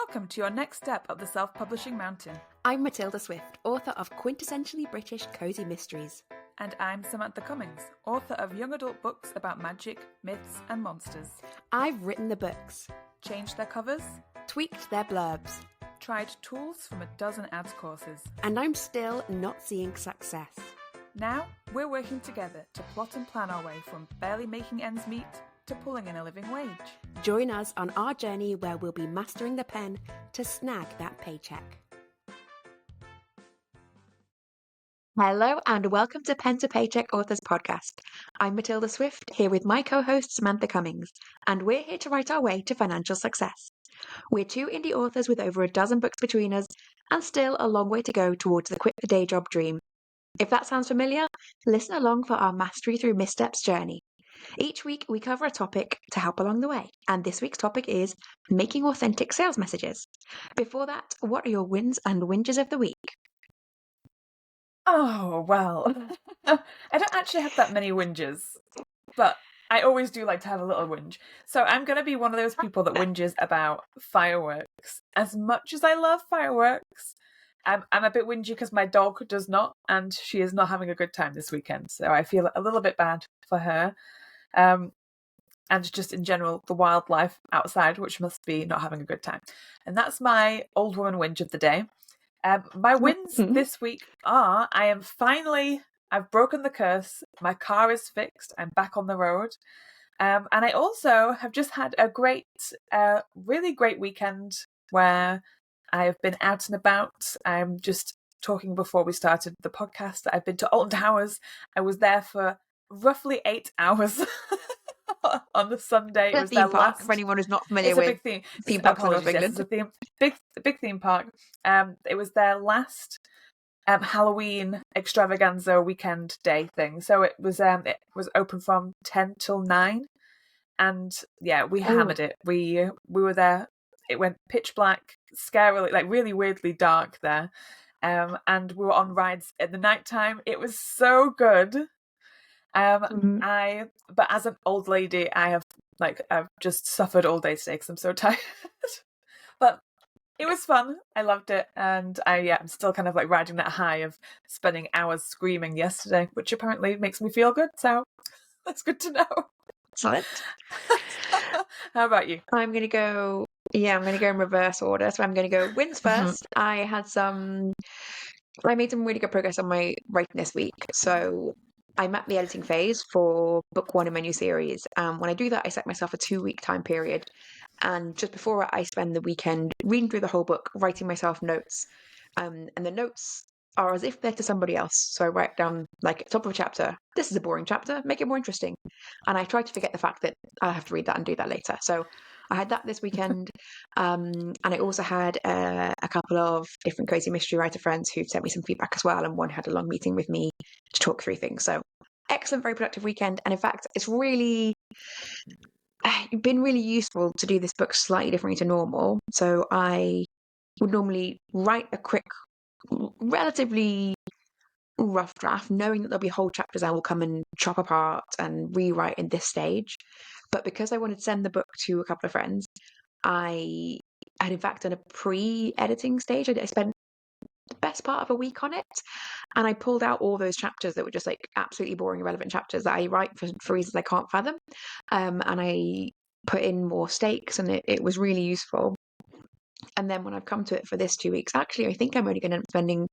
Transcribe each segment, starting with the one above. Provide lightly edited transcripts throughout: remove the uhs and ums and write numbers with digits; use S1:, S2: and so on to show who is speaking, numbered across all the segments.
S1: Welcome to your next step up the self-publishing mountain.
S2: I'm Matilda Swift, author of quintessentially British cozy mysteries.
S1: And I'm Samantha Cummings, author of young adult books about magic, myths and monsters.
S2: I've written the books,
S1: Changed their covers,
S2: tweaked their blurbs,
S1: tried tools from a dozen ads courses.
S2: and I'm still not seeing success.
S1: Now, we're working together to plot and plan our way from barely making ends meet to pulling in a living wage.
S2: Join us on our journey where we'll be mastering the pen to snag that paycheck. Hello and welcome to Pen to Paycheck Authors Podcast. I'm Matilda Swift, here with my co-host Samantha Cummings, and we're here to write our way to financial success. We're two indie authors with over a dozen books between us, and still a long way to go towards the quit the day job dream. If that sounds familiar, listen along for our Mastery Through Missteps journey. Each week we cover a topic to help along the way, and this week's topic is making authentic sales messages. Before that, what are your wins and whinges of the week?
S1: Oh, well, I don't actually have that many whinges, but I always do like to have a little whinge. So I'm going to be one of those people that whinges about fireworks. As much as I love fireworks, I'm a bit whingy because my dog does not, and she is not having a good time this weekend. So I feel a little bit bad for her. And just in general, the wildlife outside, which must be not having a good time. And that's my old woman whinge of the day. My wins this week are, I've broken the curse, my car is fixed, I'm back on the road. And I also have just had a really great weekend where I've been out and about. I'm just talking before we started the podcast that I've been to Alton Towers. I was there for roughly 8 hours on the Sunday. It was
S2: theme park, for anyone who's not familiar with.
S1: It's a big
S2: theme parks in North
S1: Apologies, yes,
S2: England.
S1: it's a big theme park. It was their last Halloween extravaganza weekend day thing. So it was open from 10 till 9, and yeah, we hammered it. We were there. It went pitch black, scarily, like really weirdly dark there. And we were on rides at the nighttime. It was so good. But as an old lady, I've just suffered all day today because I'm so tired. But it was fun. I loved it, and I'm still kind of like riding that high of spending hours screaming yesterday, which apparently makes me feel good. So that's good to know.
S2: Excellent.
S1: How about you?
S2: I'm going to go in reverse order. So I'm going to go wins first. I made some really good progress on my writing this week. So I'm at the editing phase for book 1 in my new series. When I do that, I set myself a 2-week time period. And just before I spend the weekend reading through the whole book, writing myself notes. And the notes are as if they're to somebody else. So I write down, like, at the top of a chapter, this is a boring chapter, make it more interesting. And I try to forget the fact that I have to read that and do that later. So I had that this weekend. And I also had a couple of different cozy mystery writer friends who sent me some feedback as well. And one had a long meeting with me to talk through things. So excellent, very productive weekend. And in fact, it's been really useful to do this book slightly differently to normal. So I would normally write a quick, relatively rough draft, knowing that there'll be whole chapters I will come and chop apart and rewrite in this stage. But because I wanted to send the book to a couple of friends, I had in fact done a pre-editing stage. I spent the best part of a week on it, and I pulled out all those chapters that were just like absolutely boring, irrelevant chapters that I write for reasons I can't fathom. And I put in more stakes, and it was really useful. And then when I've come to it for this 2 weeks, actually, I think I'm only going to end up spending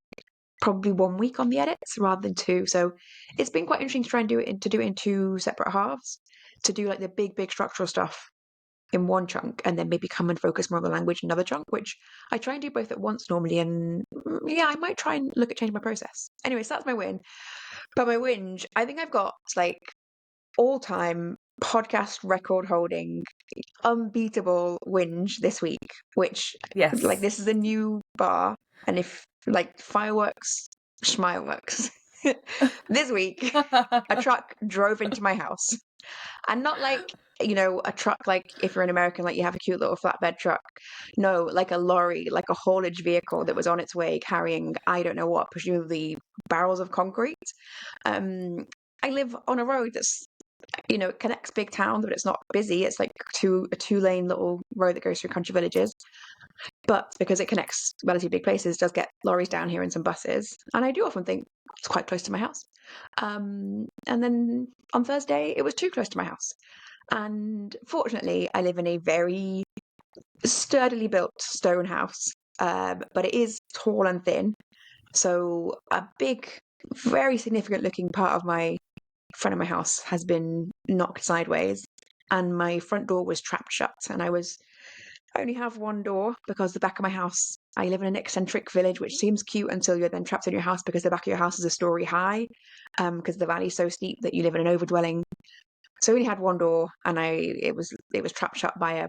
S2: probably 1 week on the edits rather than 2. So it's been quite interesting to try and do it in 2 separate halves, to do like the big structural stuff in one chunk, and then maybe come and focus more on the language in another chunk, which I try and do both at once normally. And yeah, I might try and look at changing my process. Anyway, so that's my win. But my whinge, I think I've got like all-time podcast record holding unbeatable whinge this week, which
S1: Yes,
S2: like this is a new bar. And if like fireworks, schmileworks, this week a truck drove into my house, and not like, you know, a truck like if you're an American, like you have a cute little flatbed truck. No, like a lorry, like a haulage vehicle that was on its way carrying, I don't know what, presumably barrels of concrete. I live on a road that's, you know, it connects big towns, but it's not busy. It's like a 2-lane little road that goes through country villages. but because it connects relatively big places, does get lorries down here and some buses. And I do often think it's quite close to my house. And then on Thursday, it was too close to my house. And fortunately, I live in a very sturdily built stone house, but it is tall and thin. So a big, very significant looking part of my front of my house has been knocked sideways, and my front door was trapped shut. And I only have one door because the back of my house, I live in an eccentric village, which seems cute until you're then trapped in your house because the back of your house is a story high, because the valley's so steep that you live in an overdwelling. So I only had one door, and it was trapped shut by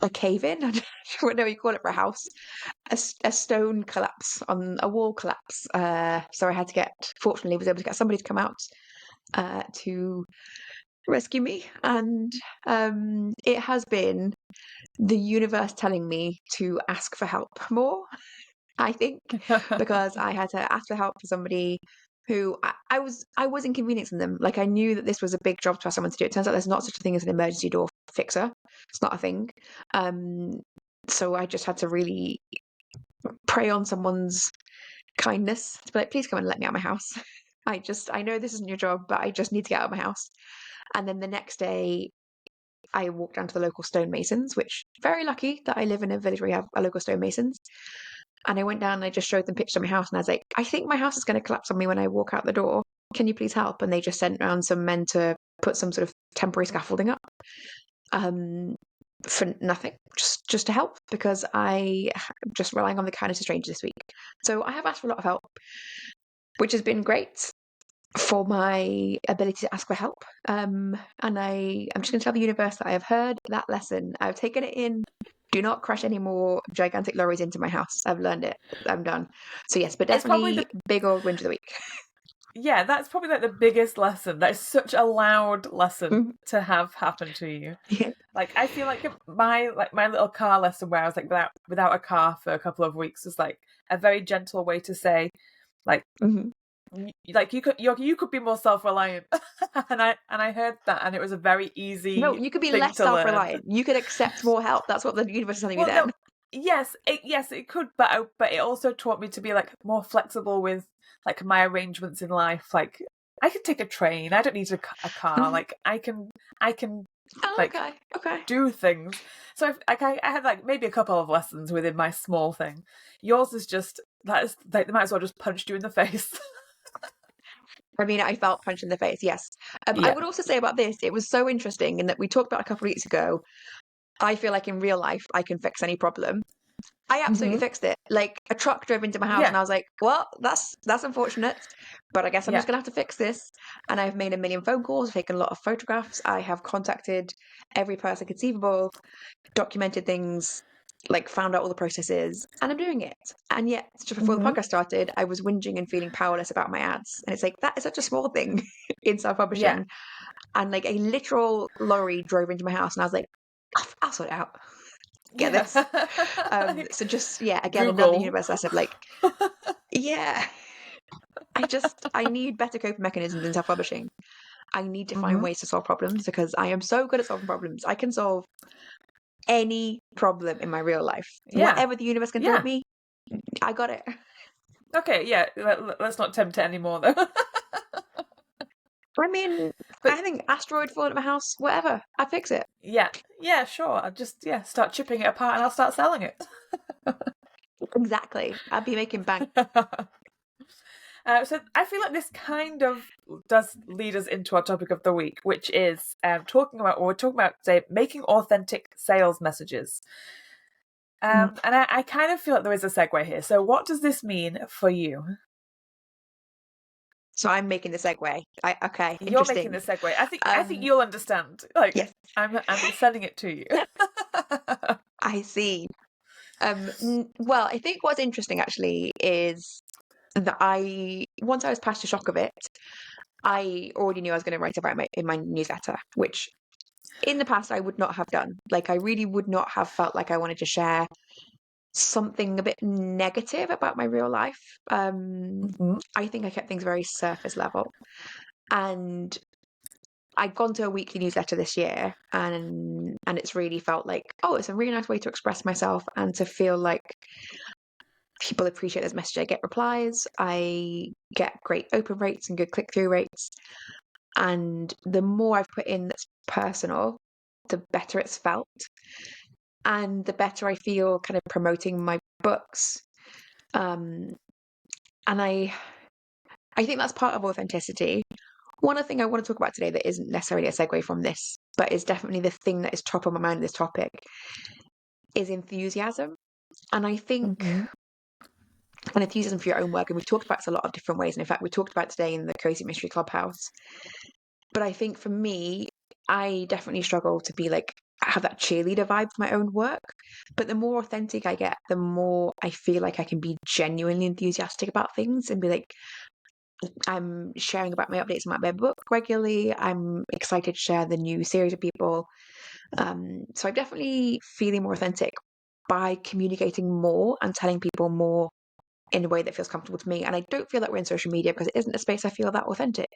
S2: a cave in. I don't know what you call it for a house, a stone collapse on a wall collapse. So I had to fortunately, was able to get somebody to come out to rescue me, and it has been the universe telling me to ask for help more. I think because I had to ask for help for somebody who I was inconveniencing them. Like, I knew that this was a big job to ask someone to do. It turns out there's not such a thing as an emergency door fixer. It's not a thing. So I just had to really prey on someone's kindness to be like, please come and let me out of my house. I know this isn't your job, but I just need to get out of my house. And then the next day, I walked down to the local stonemasons, which very lucky that I live in a village where you have a local stonemasons. And I went down and I just showed them pictures of my house, and I was like, I think my house is going to collapse on me when I walk out the door. Can you please help? And they just sent around some men to put some sort of temporary scaffolding up. For nothing, just to help, because I'm just relying on the kindness of strangers this week. So I have asked for a lot of help, which has been great for my ability to ask for help. And I'm just going to tell the universe that I have heard that lesson. I've taken it in. Do not crash any more gigantic lorries into my house. I've learned it. I'm done. So yes, but definitely big old whinge of the week.
S1: Yeah, that's probably like the biggest lesson. That is such a loud lesson to have happen to you.
S2: Yeah.
S1: Like, I feel like my little car lesson where I was like without a car for a couple of weeks was like a very gentle way to say, like, like you could be more self-reliant. and I heard that, and it was a very easy.
S2: No, you could be less self-reliant. You could accept more help. That's what the universe is telling you then.
S1: No, yes, it could, but it also taught me to be like more flexible with like my arrangements in life. Like, I can take a train. I don't need a car. Like, I can like
S2: okay.
S1: do things. So I had like maybe a couple of lessons within my small thing. Yours is just that is like they might as well just punched you in the face.
S2: I mean, I felt punched in the face, yes.
S1: Yeah.
S2: I would also say about this, it was so interesting in that we talked about a couple of weeks ago. I feel like in real life, I can fix any problem. I absolutely fixed it. Like, a truck drove into my house, and I was like, well, that's unfortunate, but I guess I'm just going to have to fix this. And I've made a million phone calls, I've taken a lot of photographs, I have contacted every person conceivable, documented things, like found out all the processes, and I'm doing it. And yet, just before the podcast started, I was whinging and feeling powerless about my ads. And it's like, that is such a small thing in self-publishing.
S1: Yeah.
S2: And like a literal lorry drove into my house, and I was like, I'll sort it out. Get this. So just, again,
S1: Google.
S2: another universe lesson. Like, I need better coping mechanisms in self-publishing. I need to find ways to solve problems, because I am so good at solving problems. I can solve any problem in my real life. Whatever the universe can throw at me, I got it.
S1: Okay, yeah. Let's not tempt it anymore, though.
S2: I mean, I think asteroid falling at my house, whatever, I'd fix it.
S1: Yeah, sure. I'll just start chipping it apart, and I'll start selling it.
S2: Exactly. I'd be making bank.
S1: So I feel like this kind of does lead us into our topic of the week, which is we're talking about say making authentic sales messages. And I kind of feel like there is a segue here. So what does this mean for you?
S2: So I'm making the segue. Okay,
S1: you're making the segue. I think you'll understand. Like, yes. I'm sending it to you.
S2: I see. Well, I think what's interesting actually is that once I was past the shock of it, I already knew I was going to write about it in my newsletter, which in the past I would not have done. Like, I really would not have felt like I wanted to share something a bit negative about my real life. I think I kept things very surface level. And I've gone to a weekly newsletter this year, and it's really felt like, oh, it's a really nice way to express myself and to feel like people appreciate this message. I get replies, I get great open rates and good click-through rates. And the more I've put in that's personal, the better it's felt. And the better I feel kind of promoting my books. And I think that's part of authenticity. One other thing I want to talk about today that isn't necessarily a segue from this, but is definitely the thing that is top of my mind in this topic, is enthusiasm. And I think
S1: Mm-hmm.
S2: an enthusiasm for your own work, and we've talked about this a lot of different ways. And in fact, we talked about it today in the Cozy Mystery Clubhouse. But I think for me, I definitely struggle to be like, have that cheerleader vibe for my own work. But the more authentic I get, the more I feel like I can be genuinely enthusiastic about things and be like, I'm sharing about my updates about my book regularly. I'm excited to share the new series with people. So I'm definitely feeling more authentic by communicating more and telling people more in a way that feels comfortable to me. And I don't feel that we're in social media because it isn't a space I feel that authentic.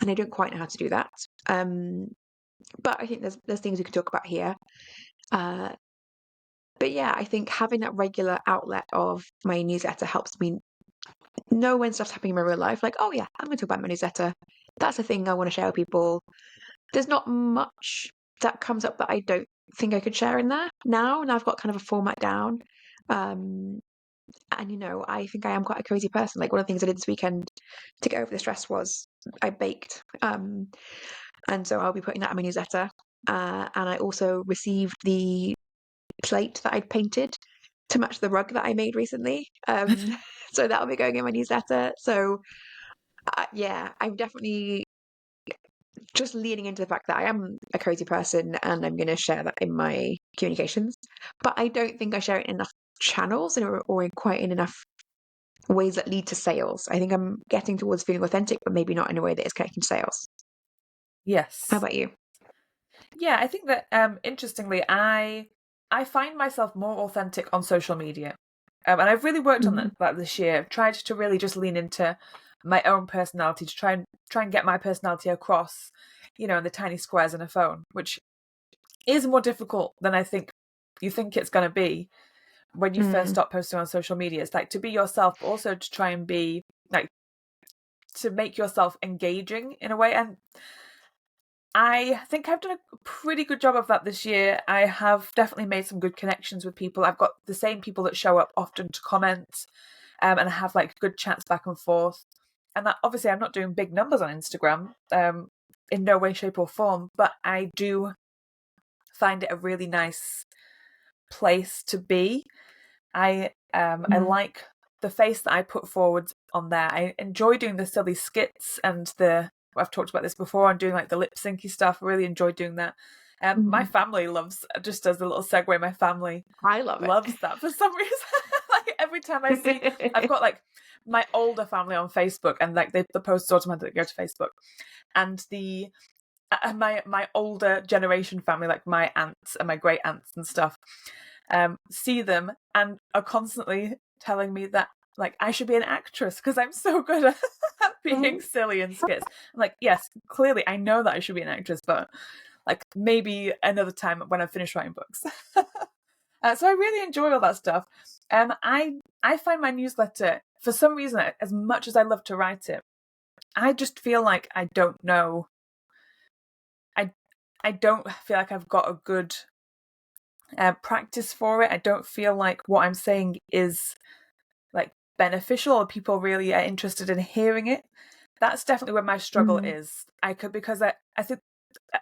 S2: And I don't quite know how to do that. But I think there's things we could talk about here. Uh, but yeah, I think having that regular outlet of my newsletter helps me know when stuff's happening in my real life. Like, oh yeah, I'm going to talk about my newsletter. That's a thing I want to share with people. There's not much that comes up that I don't think I could share in there now. And I've got kind of a format down. And I think I am quite a cozy person. Like one of the things I did this weekend to get over the stress was I baked. And so I'll be putting that in my newsletter. And I also received the plate that I'd painted to match the rug that I made recently. So that'll be going in my newsletter. So yeah, I'm definitely just leaning into the fact that I am a cozy person and I'm going to share that in my communications. But I don't think I share it in enough channels or in quite in enough ways that lead to sales. I think I'm getting towards feeling authentic, but maybe not in a way that is connecting to sales. How
S1: Yes.
S2: about you?
S1: Yeah, I think that interestingly, I find myself more authentic on social media, and I've really worked on
S2: Mm.
S1: that this year. I've tried to really just lean into my own personality to try and get my personality across, in the tiny squares in a phone, which is more difficult than I think you think it's going to be when you first
S2: Mm.
S1: start posting on social media. It's like to be yourself, but also to try and be like to make yourself engaging in a way. And I think I've done a pretty good job of that this year. I have definitely made some good connections with people. I've got the same people that show up often to comment, and I have like good chats back and forth. And that obviously I'm not doing big numbers on Instagram, in no way, shape, or form, but I do find it a really nice place to be. I
S2: Mm.
S1: like the face that I put forward on there. I enjoy doing the silly skits and I've talked about this before, and doing like the lip syncy stuff. I really enjoy doing that. My
S2: Mm.
S1: family loves, just as a little segue, my family
S2: I love
S1: loves that for some reason. Like every time I see, I've
S2: it.
S1: got like my older family on Facebook, and like the posts automatically go to Facebook, and the my older generation family, like my aunts and my great aunts and stuff, see them and are constantly telling me that like I should be an actress because I'm so good at being silly in skits. I'm like, yes, clearly I know that I should be an actress, but like maybe another time when I've finished writing books. So I really enjoy all that stuff. I find my newsletter, for some reason, as much as I love to write it, I just feel like I don't know. I don't feel like I've got a good practice for it. I don't feel like what I'm saying is like beneficial or people really are interested in hearing it. That's definitely where my struggle
S2: Mm.
S1: is. Because I think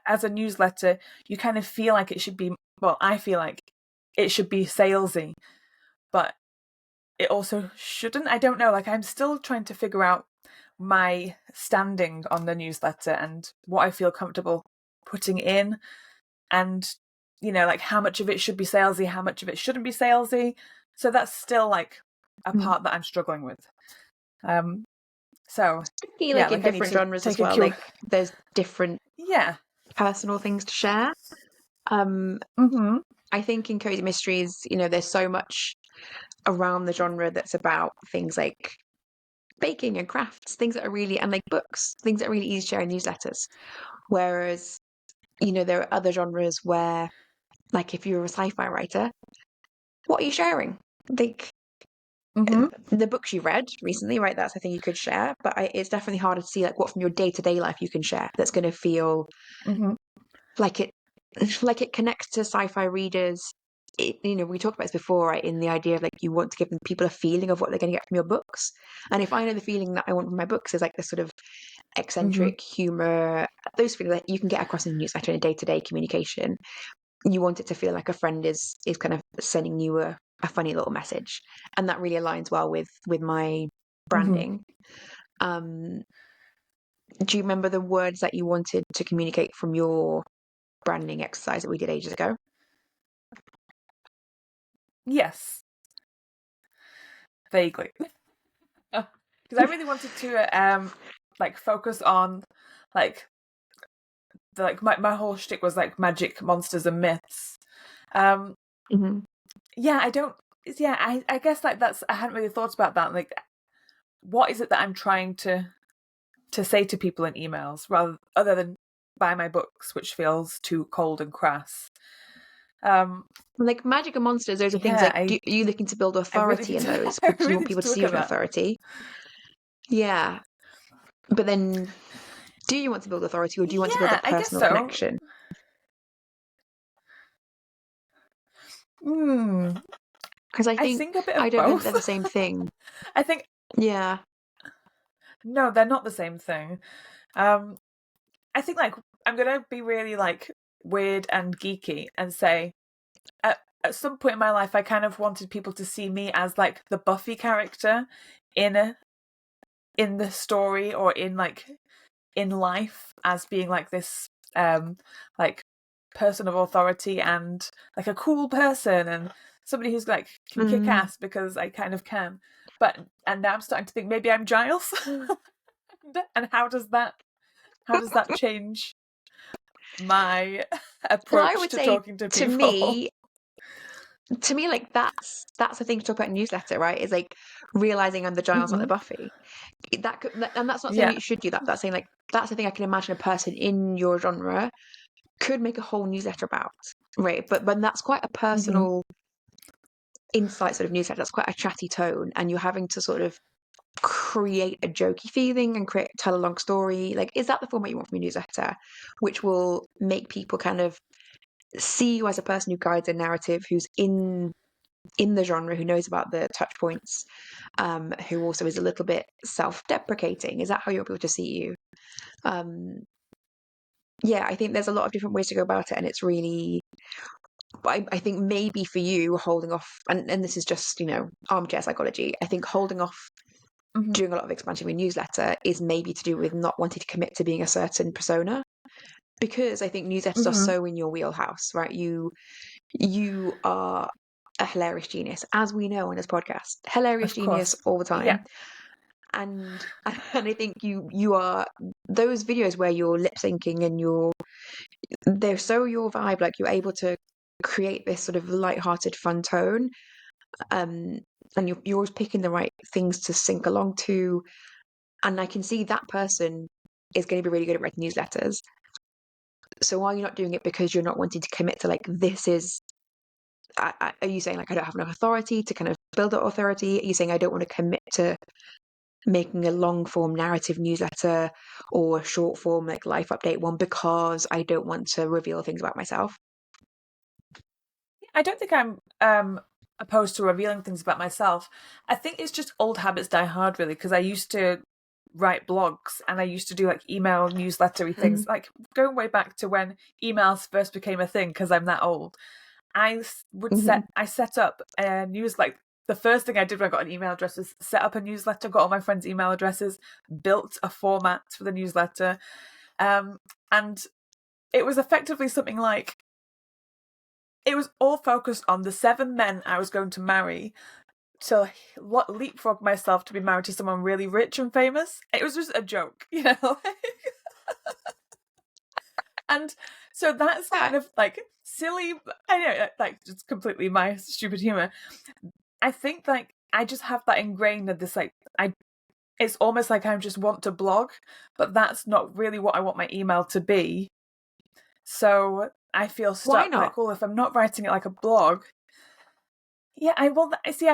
S1: as a newsletter, you kind of feel like it should be, well, I feel like it should be salesy, but it also shouldn't. I don't know. Like I'm still trying to figure out my standing on the newsletter and what I feel comfortable putting in, and like how much of it should be salesy, how much of it shouldn't be salesy. So that's still like a
S2: Mm.
S1: part that I'm struggling with. So
S2: Especially
S1: yeah,
S2: like in
S1: like I need
S2: different
S1: to
S2: genres as
S1: take a
S2: well.
S1: cue.
S2: Like there's different
S1: Yeah.
S2: personal things to share. Um,
S1: Mm-hmm.
S2: I think in cozy mysteries, there's so much around the genre that's about things like baking and crafts, things that are really, and like books, things that are really easy to share in newsletters. Whereas, there are other genres where, like, if you're a sci-fi writer, what are you sharing? Like,
S1: Mm-hmm.
S2: the books you read recently, right? That's a thing you could share, but it's definitely harder to see like what from your day-to-day life you can share that's going to feel
S1: Mm-hmm.
S2: like it like it connects to sci-fi readers. We talked about this before, right? In the idea of like you want to give people a feeling of what they're going to get from your books, and if I know the feeling that I want from my books is like this sort of
S1: Mm-hmm.
S2: eccentric humor, those feelings that you can get across in a newsletter in a day-to-day communication, you want it to feel like a friend is kind of sending you a funny little message, and that really aligns well with my
S1: Mm-hmm.
S2: branding. Do you remember the words that you wanted to communicate from your branding exercise that we did ages ago?
S1: Yes, vaguely. Because I really wanted to like focus on like my whole shtick was like magic, monsters, and myths. Um,
S2: Mm-hmm.
S1: yeah, I don't. Yeah, I guess like that's I hadn't really thought about that. Like, what is it that I'm trying to say to people in emails, rather other than buy my books, which feels too cold and crass.
S2: Like magic and monsters, those are things
S1: Yeah,
S2: like, are you looking to build
S1: I really
S2: authority
S1: need
S2: in
S1: to.
S2: those?
S1: I
S2: Do you
S1: really
S2: want
S1: need
S2: people to
S1: to
S2: see
S1: look
S2: you
S1: at
S2: as an
S1: that.
S2: authority? Yeah. But then, do you want to build authority or do you want to build
S1: Yeah,
S2: that
S1: I guess
S2: personal
S1: so.
S2: connection?
S1: Hmm.
S2: Because I
S1: I
S2: think
S1: think a bit
S2: I
S1: of
S2: don't think they're
S1: both.
S2: the same thing.
S1: I think
S2: Yeah.
S1: no, they're not the same thing. Um, I think like I'm gonna be really like weird and geeky and say at some point in my life I kind of wanted people to see me as like the Buffy character in in the story or in like in life as being like this like person of authority and like a cool person and somebody who's like can kick
S2: Mm.
S1: ass because I kind of can. But and now I'm starting to think maybe I'm Giles. And how does that change my
S2: Well, I
S1: approach
S2: would
S1: to
S2: say
S1: talking to
S2: to
S1: people?
S2: me, like that's the thing to talk about in newsletter, right? Is like realizing I'm the Giles, not the
S1: Hmm.
S2: Buffy. That could, and that's not saying
S1: Yeah.
S2: you should do that. That's saying like that's the thing I can imagine a person in your genre could make a whole newsletter about, right? But that's quite a
S1: Hmm.
S2: personal insight sort of newsletter. That's quite a chatty tone, and you're having to sort of create a jokey feeling and tell a long story. Like, is that the format you want from your newsletter, which will make people kind of see you as a person who guides a narrative, who's in the genre, who knows about the touch points, who also is a little bit self-deprecating? Is that how you want people to see you? Um, yeah, I think there's a lot of different ways to go about it, and it's really. I think maybe for you holding off, and this is just armchair psychology. I think holding off
S1: Hmm.
S2: doing a lot of expansion with newsletter is maybe to do with not wanting to commit to being a certain persona, because I think newsletters are
S1: Hmm.
S2: so in your wheelhouse, right? You are a hilarious genius, as we know on this podcast. Hilarious
S1: Of
S2: genius
S1: course.
S2: all the
S1: Yeah.
S2: time. And I think you are those videos where you're lip syncing and they're so your vibe, like you're able to create this sort of light-hearted fun tone. Um and you're always picking the right things to sync along to. And I can see that person is going to be really good at writing newsletters. So why are you not doing it because you're not wanting to commit to like this is are you saying like I don't have enough authority to kind of build that authority? Are you saying I don't want to commit to making a long form narrative newsletter or a short form like life update one because I don't want to reveal things about myself?
S1: I don't think I'm opposed to revealing things about myself. I think it's just old habits die hard, really, because I used to write blogs and I used to do like email newslettery things,
S2: Mm.
S1: like going way back to when emails first became a thing. Because I'm that old,
S2: Mm-hmm.
S1: I set up a news like the first thing I did when I got an email address was set up a newsletter, got all my friends' email addresses, built a format for the newsletter, and it was effectively something like it was all focused on the 7 men I was going to marry to leapfrog myself to be married to someone really rich and famous. It was just a joke, you know? And so that's
S2: Yeah.
S1: kind of like silly. I know, like, just completely my stupid humor. I think like I just have that ingrained in this, like, it's almost like I just want to blog, but that's not really what I want my email to be. So I feel
S2: Why
S1: stuck.
S2: not?
S1: Like, well, if I'm not writing it like a blog, yeah, I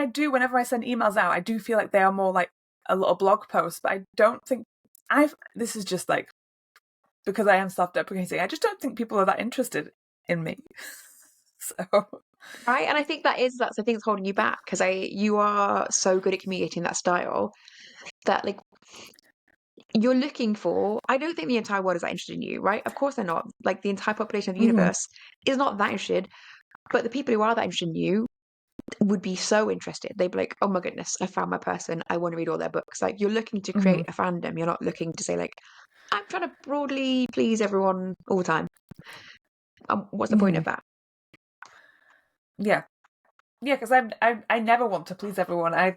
S1: do. Whenever I send emails out, I do feel like they are more like a little blog post, but I don't think this is just like because I am self-deprecating. I just don't think people are that interested in me. So
S2: Right, and I think that's the thing that's holding you back, because you are so good at communicating that style that like you're looking for. I don't think the entire world is that interested in you, right? Of course they're not. Like the entire population of the universe is not that interested, but the people who are that interested in you would be so interested. They'd be like, "Oh my goodness, I found my person. I want to read all their books." Like you're looking to create a fandom. You're not looking to say like, "I'm trying to broadly please everyone all the time." What's the point of that?
S1: yeah, because I never want to please everyone. I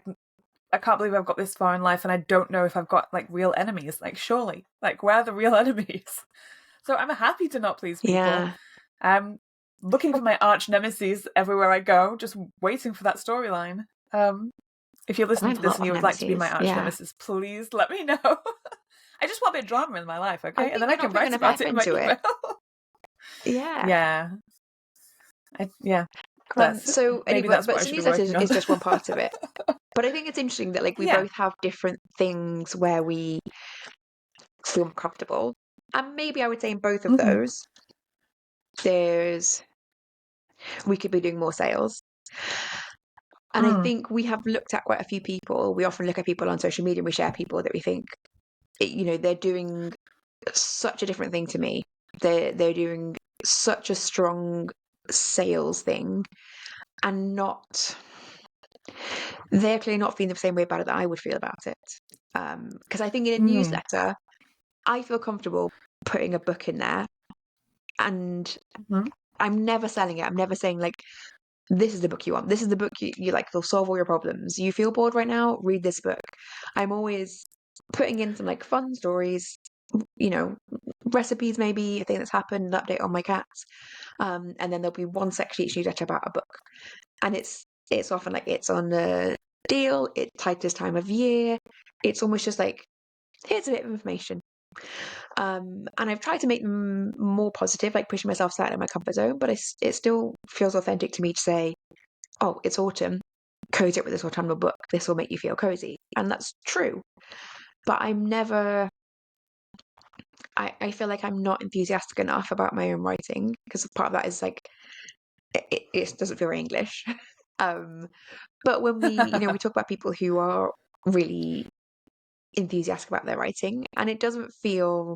S1: can't believe I've got this far in life and I don't know if I've got like real enemies. Like surely, like where are the real enemies? So I'm happy to not please people.
S2: Yeah.
S1: I'm looking for my arch nemesis everywhere I go, just waiting for that storyline. If you're listening
S2: I
S1: to this
S2: love
S1: and you would like to be my
S2: nemesis.
S1: arch
S2: Yeah.
S1: nemesis, please let me know. I just want a bit of drama in my life,
S2: I
S1: okay? And
S2: think
S1: then I
S2: we're
S1: can
S2: not putting
S1: write
S2: enough
S1: about it
S2: effort
S1: in my
S2: into it.
S1: email.
S2: Yeah.
S1: Yeah. Yeah.
S2: So
S1: Maybe
S2: anyway,
S1: that's what
S2: but
S1: I
S2: so
S1: should be
S2: newsletters
S1: working on.
S2: is just one part of it. But I think it's interesting that like we
S1: Yeah.
S2: both have different things where we feel comfortable. And maybe I would say in both of those, we could be doing more sales. And I think we have looked at quite a few people. We often look at people on social media and we share people that we think, they're doing such a different thing to me. They're doing such a strong sales thing and they're clearly not feeling the same way about it that I would feel about it. Because I think in a newsletter, I feel comfortable putting a book in there and I'm never selling it. I'm never saying like, this is the book you want. This is the book you like. They'll solve all your problems. You feel bored right now? Read this book. I'm always putting in some like fun stories, recipes, maybe a thing that's happened, an update on my cats. And then there'll be one section each newsletter about a book. And it's often like it's on a deal, it's tied to this time of year. It's almost just like, here's a bit of information. And I've tried to make them more positive, like pushing myself outside of my comfort zone, but it still feels authentic to me to say, oh, it's autumn, cozy up with this autumnal book. This will make you feel cozy. And that's true. But I feel like I'm not enthusiastic enough about my own writing because part of that is like, it doesn't feel very English. But when we talk about people who are really enthusiastic about their writing, and it doesn't feel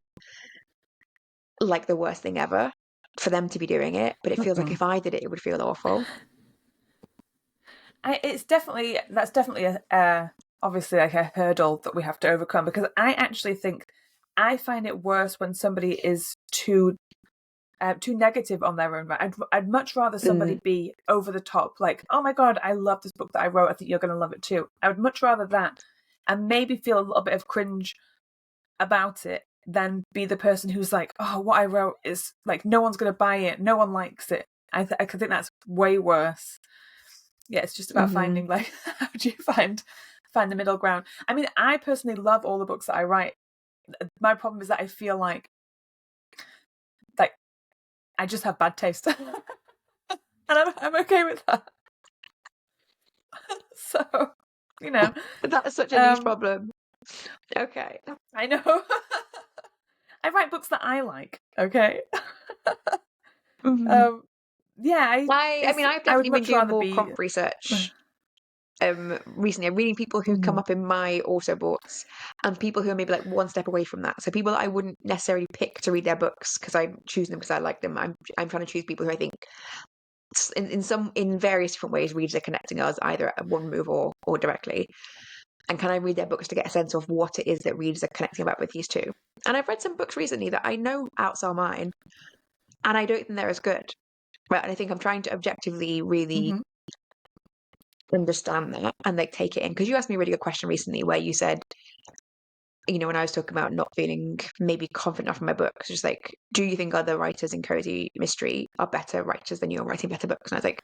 S2: like the worst thing ever for them to be doing it, but it feels like if I did it, it would feel awful.
S1: That's definitely obviously like a hurdle that we have to overcome, because I actually think I find it worse when somebody is too negative on their own. I'd much rather somebody be over the top, like, oh my god, I love this book that I wrote, I think you're going to love it too. I would much rather that and maybe feel a little bit of cringe about it than be the person who's like, oh, what I wrote is like, no one's going to buy it, no one likes it. I think that's way worse. Yeah, it's just about finding like, how do you find the middle ground? I mean, I personally love all the books that I write. My problem is that I feel like I just have bad taste. And I'm okay with that. So,
S2: That's such a niche problem. Okay.
S1: I know. I write books that I like, okay? Yeah,
S2: I mean, I've
S1: I would
S2: definitely been
S1: much
S2: doing
S1: rather
S2: more
S1: be
S2: prompt research recently. I'm reading people who come up in my auto books and people who are maybe like one step away from that. So people that I wouldn't necessarily pick to read their books because I choose them because I like them. I'm trying to choose people who I think in various different ways readers are connecting us either at one move or directly. And can I read their books to get a sense of what it is that readers are connecting about with these two? And I've read some books recently that I know outsell mine, and I don't think they're as good. Right, and I think I'm trying to objectively really understand that and like take it in. Because you asked me a really good question recently where you said, when I was talking about not feeling maybe confident enough in my books, just like, do you think other writers in cozy mystery are better writers than you are writing better books? And I was like,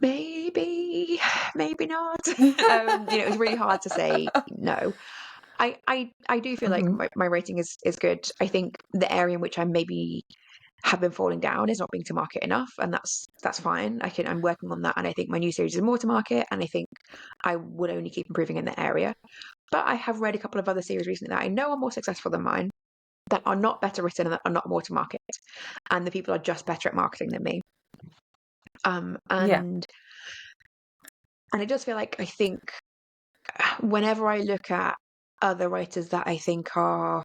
S2: maybe not. It was really hard to say no. I do feel like my rating is good. I think the area in which I maybe have been falling down is not being to market enough, and that's fine. I'm working on that, and I think my new series is more to market, and I think I would only keep improving in that area. But I have read a couple of other series recently that I know are more successful than mine, that are not better written and that are not more to market, and the people are just better at marketing than me.
S1: Yeah.
S2: And it does feel like, I think, whenever I look at other writers that I think are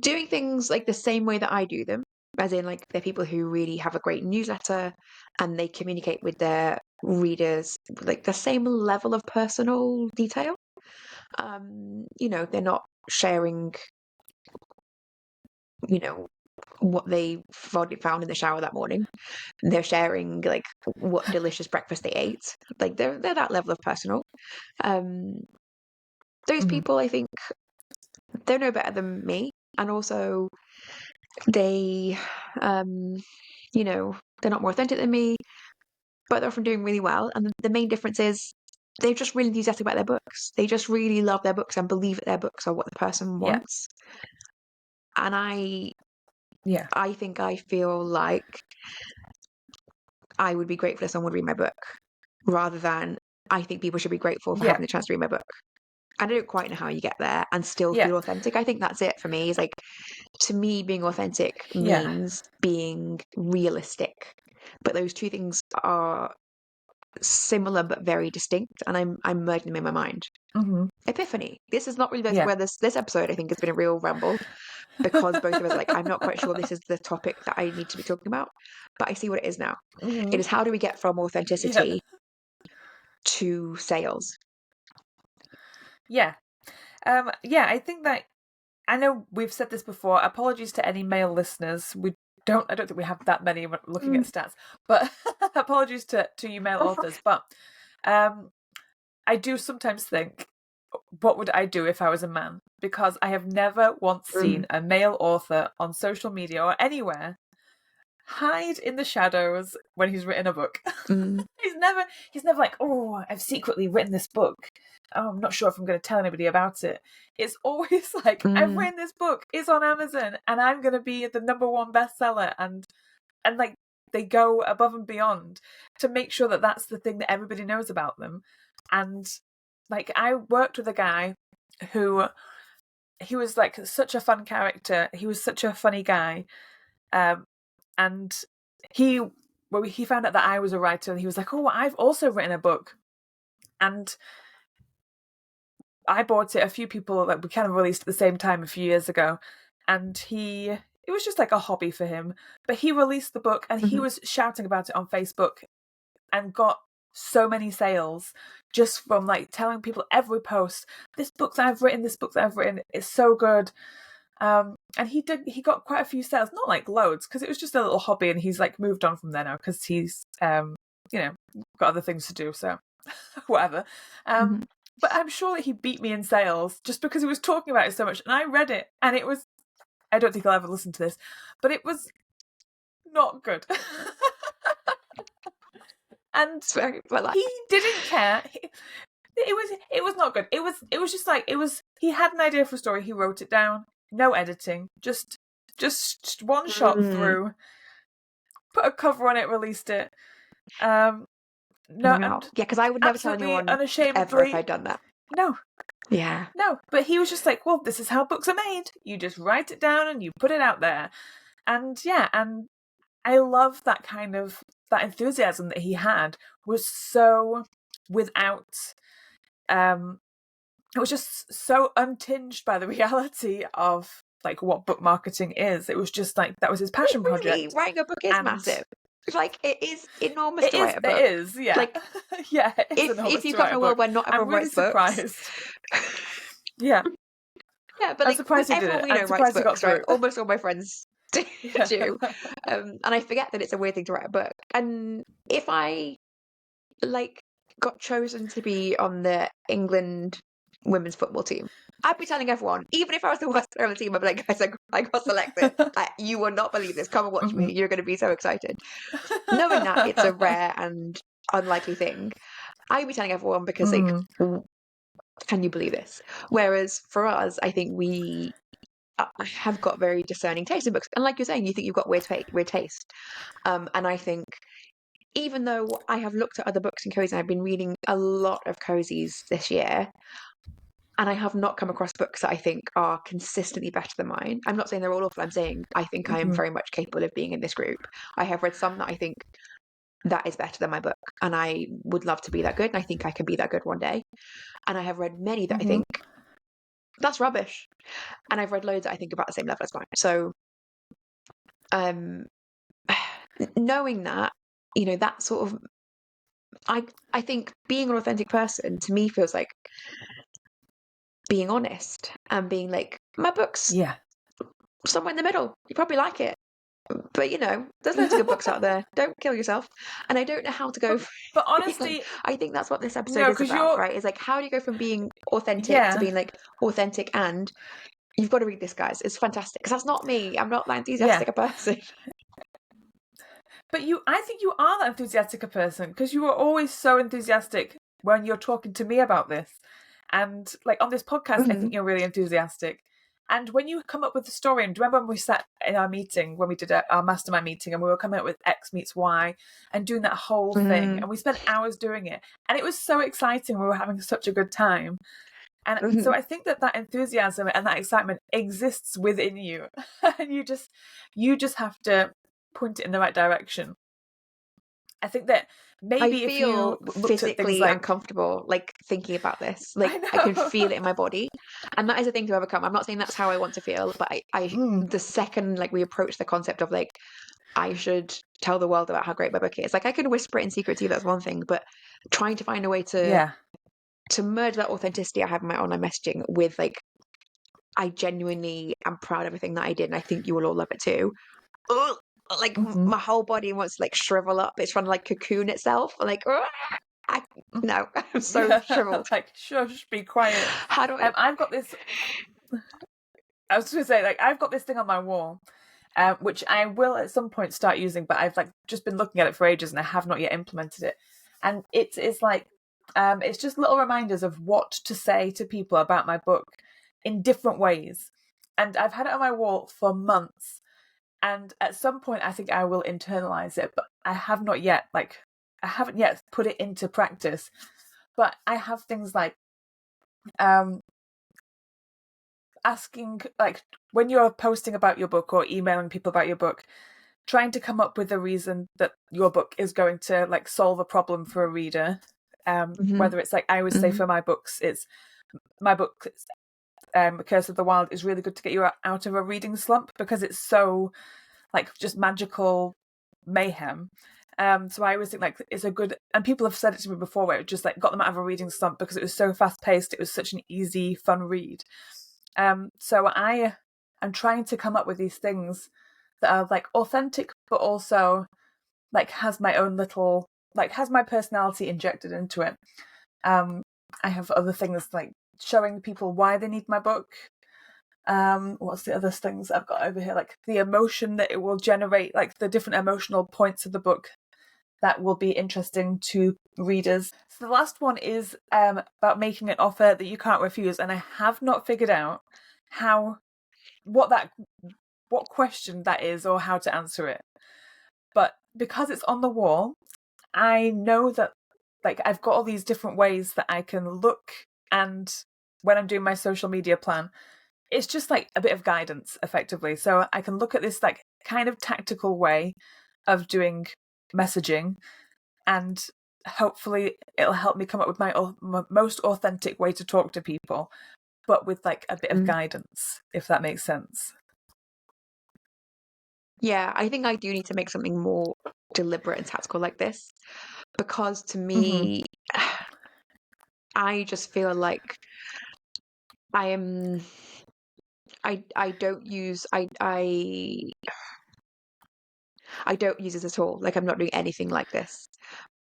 S2: doing things like the same way that I do them, as in like they're people who really have a great newsletter and they communicate with their readers like the same level of personal detail. They're not sharing, what they found in the shower that morning. They're sharing like what delicious breakfast they ate. Like they're that level of personal. Those people, I think, they're no better than me, and also they, they're not more authentic than me, but they're often doing really well. And the main difference is they're just really enthusiastic about their books. They just really love their books and believe that their books are what the person
S1: Yeah.
S2: wants. And I
S1: Yeah.
S2: think I feel like I would be grateful if someone would read my book, rather than I think people should be grateful for
S1: Yeah.
S2: having the chance to read my book. I don't quite know how you get there and still
S1: Yeah.
S2: feel authentic. I think that's it for me. Is like, to me, being authentic
S1: Yeah.
S2: means being realistic. But those two things are similar but very distinct, and I'm merging them in my mind. Epiphany. This is not really
S1: Yeah.
S2: where this episode, I think, has been a real rumble, because both of us are like, I'm not quite sure this is the topic that I need to be talking about, but I see what it is now. It is, how do we get from authenticity to sales?
S1: Yeah. I think that, I know we've said this before. Apologies to any male listeners. I don't think we have that many looking at stats, but apologies to you male authors. But I do sometimes think, what would I do if I was a man? Because I have never once seen a male author on social media or anywhere hide in the shadows when he's written a book. He's never like, oh, I've secretly written this book. Oh, I'm not sure if I'm going to tell anybody about it. It's always like, I've written this book, it's on Amazon, and I'm going to be the #1 bestseller. And like, they go above and beyond to make sure that that's the thing that everybody knows about them. And like, I worked with a guy who, he was like such a fun character. He was such a funny guy. And he found out that I was a writer, and he was like, oh, I've also written a book. And I bought it. A few people that we kind of released at the same time a few years ago, and it was just like a hobby for him. But he released the book, and he was shouting about it on Facebook, and got so many sales just from like telling people every post, this book that I've written is so good. And he got quite a few sales, not like loads, because it was just a little hobby, and he's like moved on from there now because he's got other things to do, so whatever. But I'm sure that he beat me in sales just because he was talking about it so much. And I read it, and it was, I don't think I'll ever listen to this, but it was not good. And he didn't care. It was not good. It was just like, he had an idea for a story, he wrote it down, no editing, just one shot through, put a cover on it, released it.
S2: Wow. Yeah, because I would never tell anyone ever if I'd done that.
S1: No.
S2: Yeah.
S1: No, but he was just like, well, this is how books are made. You just write it down and you put it out there. And and I love that kind of, that enthusiasm that he had was so without, it was just so untinged by the reality of like what book marketing is. It was just like, that was his passion project.
S2: Writing a book is massive. Like, it is enormous to write a book.
S1: It is, yeah.
S2: Like,
S1: yeah, it's
S2: if you come from a world where not everyone writes books.
S1: Yeah.
S2: Yeah, but
S1: I'm surprised
S2: everyone we know writes books, right? Almost all my friends do. And I forget that it's a weird thing to write a book. And if I got chosen to be on the England women's football team. I'd be telling everyone, even if I was the worst player on the team, I'd be like, guys, I got selected. You will not believe this. Come and watch me. You're going to be so excited. Knowing that it's a rare and unlikely thing, I'd be telling everyone because, like, can you believe this? Whereas for us, I think we have got very discerning taste in books. And like you're saying, you think you've got weird taste. And I think even though I have looked at other books and cozies, I've been reading a lot of cozies this year, and I have not come across books that I think are consistently better than mine. I'm not saying they're all awful. I'm saying I think I am very much capable of being in this group. I have read some that I think that is better than my book, and I would love to be that good, and I think I can be that good one day. And I have read many that I think that's rubbish, and I've read loads that I think about the same level as mine. So, knowing that, that sort of, I think being an authentic person to me feels like being honest and being like, my book's somewhere in the middle. You probably like it. But there's loads of good books out there. Don't kill yourself. And I don't know how to go.
S1: But honestly,
S2: I think that's what this episode is about, right? It's like, how do you go from being authentic to being like authentic? And you've got to read this, guys. It's fantastic. Because that's not me. I'm not that enthusiastic a person.
S1: But I think you are that enthusiastic a person, because you are always so enthusiastic when you're talking to me about this. And like on this podcast, I think you're really enthusiastic. And when you come up with the story, and do you remember when we sat in our meeting, when we did our mastermind meeting, and we were coming up with X meets Y and doing that whole thing, and we spent hours doing it, and it was so exciting. We were having such a good time. And so I think that enthusiasm and that excitement exists within you. And you just have to point it in the right direction. I think that maybe if you
S2: physically uncomfortable, like thinking about this, like I can feel it in my body, and that is a thing to overcome. I'm not saying that's how I want to feel, but the second like we approach the concept of like I should tell the world about how great my book is, like I can whisper it in secret to you, that's one thing, but trying to find a way to merge that authenticity I have in my online messaging with like I genuinely am proud of everything that I did, and I think you will all love it too. Like my whole body wants to like shrivel up. It's trying to like cocoon itself. Like, no, I'm so shriveled.
S1: Like, shush, be quiet.
S2: How do I?
S1: I've got this. I was going to say, like, I've got this thing on my wall, which I will at some point start using, but I've like just been looking at it for ages and I have not yet implemented it. And it's like, it's just little reminders of what to say to people about my book in different ways. And I've had it on my wall for months. And at some point, I think I will internalize it, but I haven't yet put it into practice. But I have things like asking, like when you're posting about your book or emailing people about your book, trying to come up with a reason that your book is going to like solve a problem for a reader. Whether it's like I always say for my books, it's my book. Curse of the Wild is really good to get you out of a reading slump because it's so like just magical mayhem. So I always think like it's a good, and people have said it to me before where it just like got them out of a reading slump because it was so fast paced. It was such an easy, fun read. So I am trying to come up with these things that are like authentic, but also like has my own little, like has my personality injected into it. I have other things like showing people why they need my book. What's the other things I've got over here? Like the emotion that it will generate, like the different emotional points of the book that will be interesting to readers. So the last one is about making an offer that you can't refuse, and I have not figured out what question that is or how to answer it. But because it's on the wall, I know that like I've got all these different ways that I can look, and when I'm doing my social media plan, it's just like a bit of guidance effectively. So I can look at this like kind of tactical way of doing messaging, and hopefully it'll help me come up with my most authentic way to talk to people, but with like a bit of guidance, if that makes sense.
S2: Yeah, I think I do need to make something more deliberate and tactical like this, because to me, I just feel like I am. I don't use I don't use this at all. Like I'm not doing anything like this,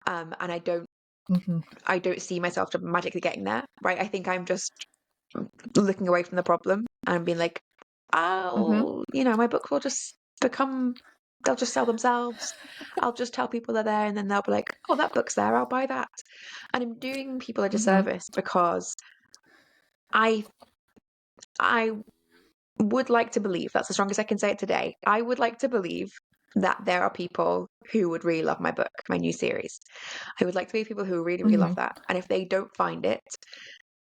S2: and I don't
S1: Mm-hmm.
S2: I don't see myself magically getting there, right? I think I'm just looking away from the problem and being like,
S1: Mm-hmm.
S2: my book will just become, they'll just sell themselves. I'll just tell people they're there and then they'll be like, oh, that book's there, I'll buy that. And I'm doing people a
S1: Mm-hmm.
S2: disservice because I I would like to believe, that's the strongest I can say it today. I would like to believe that there are people who would really love my book, my new series. I would like to believe people who really, really
S1: Mm-hmm.
S2: love that. And if they don't find it,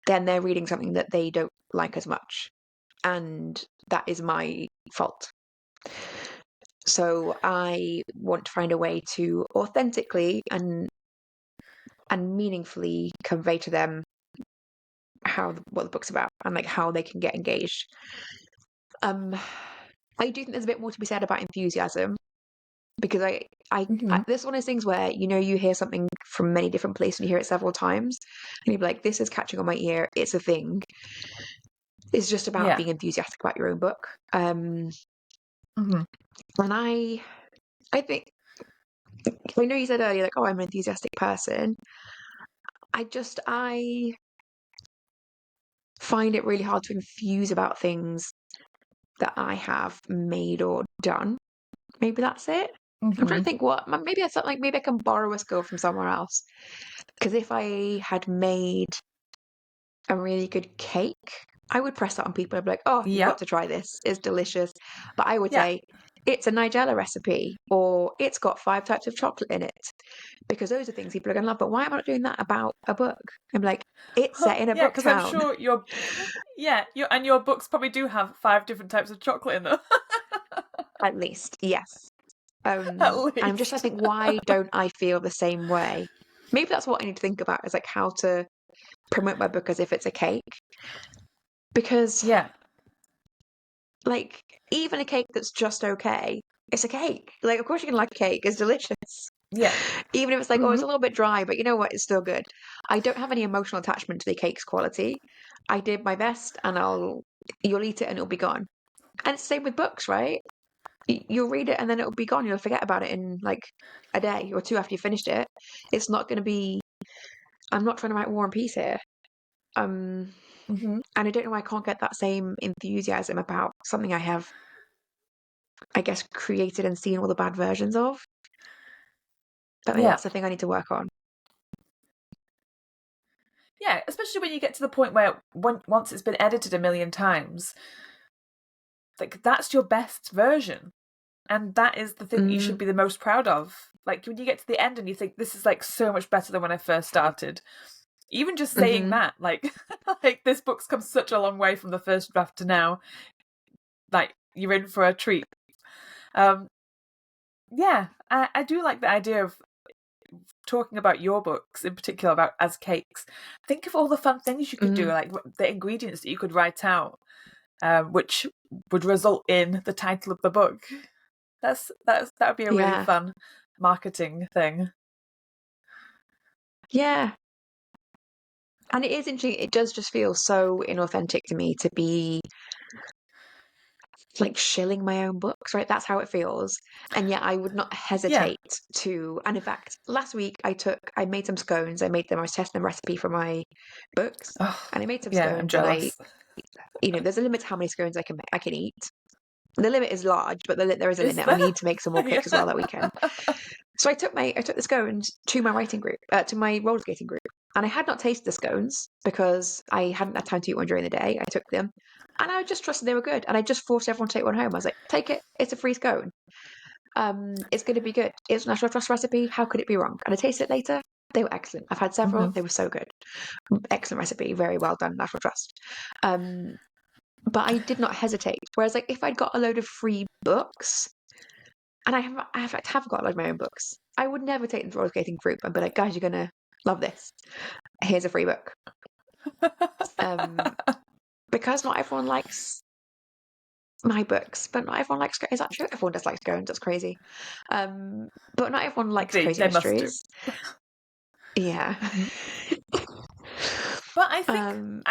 S2: then they're reading something that they don't like as much. And that is my fault. So I want to find a way to authentically and meaningfully convey to them what the book's about and like how they can get engaged. I do think there's a bit more to be said about enthusiasm because
S1: Mm-hmm.
S2: this is one of those things where you hear something from many different places and you hear it several times and you're like, this is catching on my ear, it's a thing. It's just about
S1: Yeah.
S2: being enthusiastic about your own book.
S1: Mm-hmm.
S2: And I think I know you said earlier like, oh, I'm an enthusiastic person. I find it really hard to enthuse about things that I have made or done. Maybe that's it. I'm trying
S1: Mm-hmm.
S2: to think maybe I thought like maybe I can borrow a skill from somewhere else. Because if I had made a really good cake, I would press that on people. I'd be like, oh, you've got
S1: Yep.
S2: to try this. It's delicious. But I would
S1: Yeah.
S2: say it's a Nigella recipe or it's got 5 types of chocolate in it. Because those are things people are going to love. But why am I not doing that about a book? I'm like, it's set in a
S1: Yeah,
S2: book
S1: because I'm
S2: town.
S1: sure your books probably do have 5 different types of chocolate in them.
S2: At least, yes.
S1: At
S2: I'm just, I
S1: least.
S2: think, why don't I feel the same way? Maybe that's what I need to think about is like how to promote my book as if it's a cake. Because,
S1: Yeah.
S2: like, even a cake that's just okay, it's a cake. Like, of course you can like a cake, it's delicious.
S1: Yeah.
S2: Even if it's like, oh,
S1: Mm-hmm.
S2: it's a little bit dry, but you know what? It's still good. I don't have any emotional attachment to the cake's quality. I did my best and you'll eat it and it'll be gone. And it's the same with books, right? You'll read it and then it'll be gone. You'll forget about it in like a day or two after you finished it. It's not going to be. I'm not trying to write War and Peace here. Um,
S1: Mm-hmm.
S2: and I don't know why I can't get that same enthusiasm about something I have, I guess, created and seen all the bad versions of. But maybe
S1: Yeah.
S2: that's the thing I need to work on.
S1: Yeah, especially when you get to the point where once it's been edited a million times, like that's your best version. And that is the thing that you should
S2: Mm,
S1: be the most proud of. Like when you get to the end and you think this is like so much better than when I first started. Even just saying
S2: hmm
S1: that, like like this book's come such a long way from the first draft to now. Like you're in for a treat. Um yeah, I do like the idea of talking about your books in particular about as cakes. Think of all the fun things you could do,
S2: mm,
S1: like the ingredients that you could write out, which would result in the title of the book. That would be a really
S2: yeah,
S1: fun marketing thing.
S2: yeah. And it is interesting. It does just feel so inauthentic to me to be like shilling my own books, right? That's how it feels. And yet I would not
S1: Yeah.
S2: hesitate to. And in fact, last week I made some scones. I was testing the recipe for my books,
S1: Oh,
S2: and I made some
S1: yeah, I'm
S2: scones. And
S1: jealous.
S2: there's a limit to how many scones I can eat. The limit is large, but there is a
S1: Is
S2: limit. I
S1: there?
S2: need to make some more
S1: Yeah.
S2: cakes as well that weekend. So I took the scones to my writing group, to my roller skating group, and I had not tasted the scones because I hadn't had time to eat one during the day. I took them, and I just trusted they were good, and I just forced everyone to take one home. I was like, "Take it. It's a free scone. It's going to be good. It's a Natural Trust recipe. How could it be wrong?" And I tasted it later. They were excellent. I've had several.
S1: Hmm.
S2: They were so good. Excellent recipe. Very well done, Natural Trust. Um, but I did not hesitate. Whereas, like, if I'd got a load of free books, and have got a load of my own books, I would never take them to roller skating group and be like, guys, you're gonna love this. Here's a free book. Um, because not everyone likes my books, but not everyone likes. Is that true? Everyone does like scones. That's crazy. But not everyone likes crazy
S1: They must do.
S2: mysteries. Yeah.
S1: Hmm. But I think
S2: um,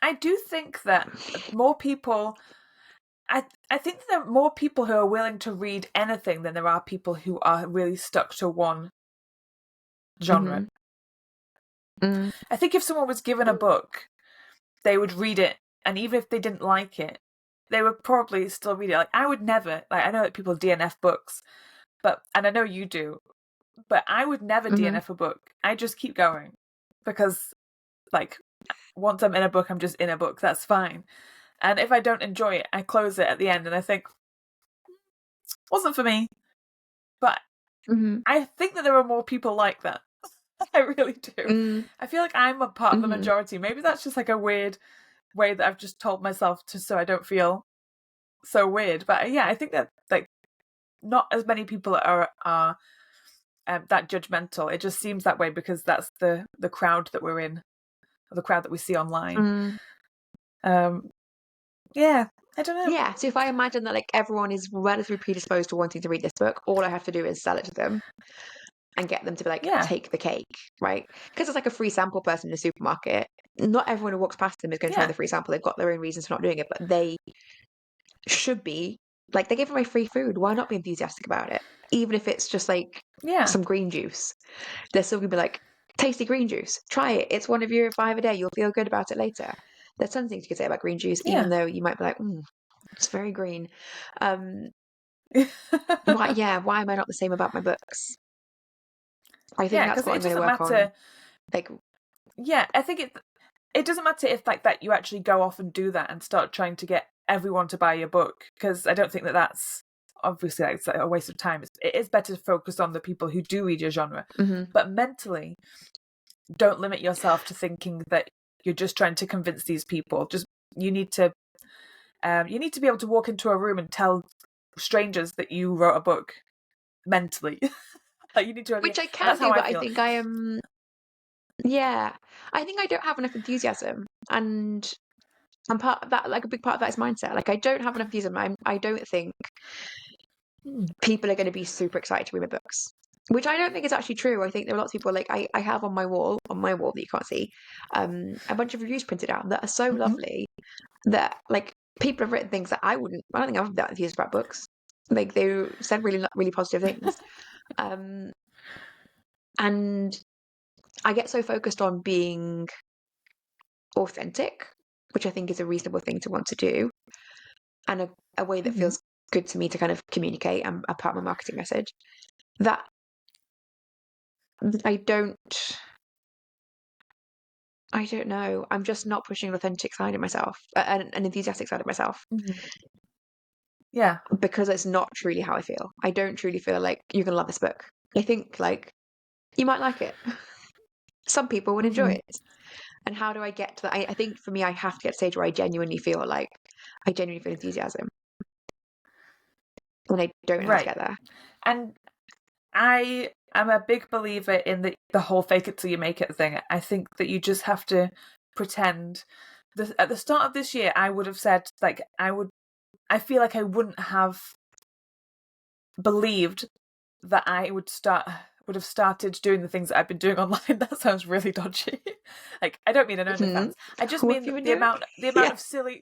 S1: I do think that more people I think there are more people who are willing to read anything than there are people who are really stuck to one genre.
S2: mhm. Mm.
S1: I think if someone was given a book, they would read it, and even if they didn't like it, they would probably still read it. Like, I would never, like, I know that people DNF books, and I know you do, but I would never DNF a book. I just keep going because, like, once I'm in a book, I'm just in a book. That's fine. And if I don't enjoy it, I close it at the end and I think, wasn't for me. But I think that there are more people like that. I really do. I feel like I'm a part of the majority. Maybe that's just like a weird way that I've just told myself to, so I don't feel so weird. But yeah, I think that, like, not as many people are that judgmental. It just seems that way because that's the crowd that we're in, or the crowd that we see online. Yeah, I don't know.
S2: Yeah, so if I imagine that like everyone is relatively predisposed to wanting to read this book, all I have to do is sell it to them and get them to like
S1: Yeah.
S2: take the cake, right? Because it's like a free sample person in a supermarket. Not everyone who walks past them is going to try the free sample. They've got their own reasons for not doing it, but they should be like, they give away free food. Why not be enthusiastic about it? Even if it's just like some green juice, they're still gonna be like, tasty green juice. Try it. It's one of your 5 a day. You'll feel good about it later. There's some things you could say about green juice, even though you might be like, it's very green. Why am I not the same about my books? I think that's
S1: because
S2: what I'm
S1: it
S2: going to
S1: doesn't
S2: work
S1: matter.
S2: on. Like,
S1: I think it doesn't matter if like that you actually go off and do that and start trying to get everyone to buy your book, because I don't think that that's obviously, like, it's like a waste of time. It is better to focus on the people who do read your genre, but mentally, don't limit yourself to thinking that you're just trying to convince these people. Just you need to be able to walk into a room and tell strangers that you wrote a book mentally. Like, you need to,
S2: which I
S1: and
S2: can
S1: that's how
S2: do,
S1: I
S2: but I
S1: feel.
S2: think I am. Yeah, I think I don't have enough enthusiasm, and part of that, like a big part of that is mindset. Like, I don't have enough enthusiasm. I don't think people are going to be super excited to read my books, which I don't think is actually true. I think there are lots of people, like I have on my wall that you can't see, a bunch of reviews printed out that are so lovely that like people have written things that I don't think I'm that enthused about books. Like, they said really positive things. And I get so focused on being authentic, which I think is a reasonable thing to want to do, and a way that feels good to me to kind of communicate and a part of my marketing message, that I don't know. I'm just not pushing an authentic side of myself, an enthusiastic side of myself,
S1: Yeah.
S2: because it's not truly how I feel. I don't truly feel like you're gonna love this book. I think like you might like it. Some people would enjoy it. And how do I get to that? I think for me, I have to get to a stage where I genuinely feel enthusiasm. And I don't know how to get there.
S1: And I am a big believer in the whole fake it till you make it thing. I think that you just have to pretend. At the start of this year, I would have said, like, I feel like I wouldn't have believed that I would have started doing the things that I've been doing online. That sounds really dodgy. Like, I don't mean an OnlyFans. I just
S2: What
S1: mean
S2: have you been
S1: the
S2: doing?
S1: amount of silly,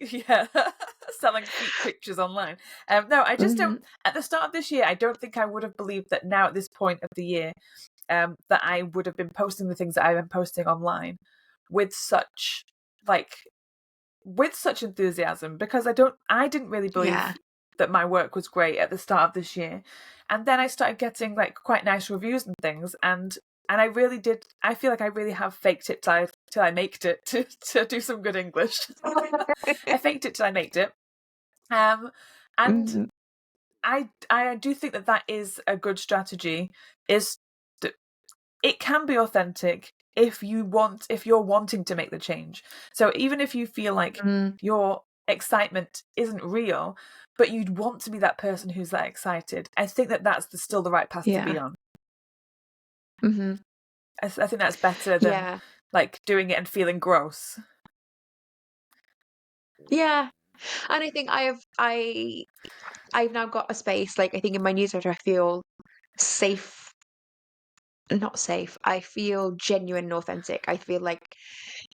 S1: selling feet pictures online. No, I just don't. At the start of this year, I don't think I would have believed that now at this point of the year, that I would have been posting the things that I've been posting online with such enthusiasm, because I didn't really believe that my work was great at the start of this year. And then I started getting like quite nice reviews and things, and I really did. I feel like I really have faked it till I maked it, to do some good English. I faked it till I maked it. And I do think that is a good strategy. It can be authentic if you're wanting to make the change. So even if you feel like your excitement isn't real, but you'd want to be that person who's that excited, I think that that's still the right path to be on. I think that's better than like doing it and feeling gross.
S2: Yeah. And I think I've now got a space, like I think in my newsletter I feel safe, not safe. I feel genuine and authentic. I feel like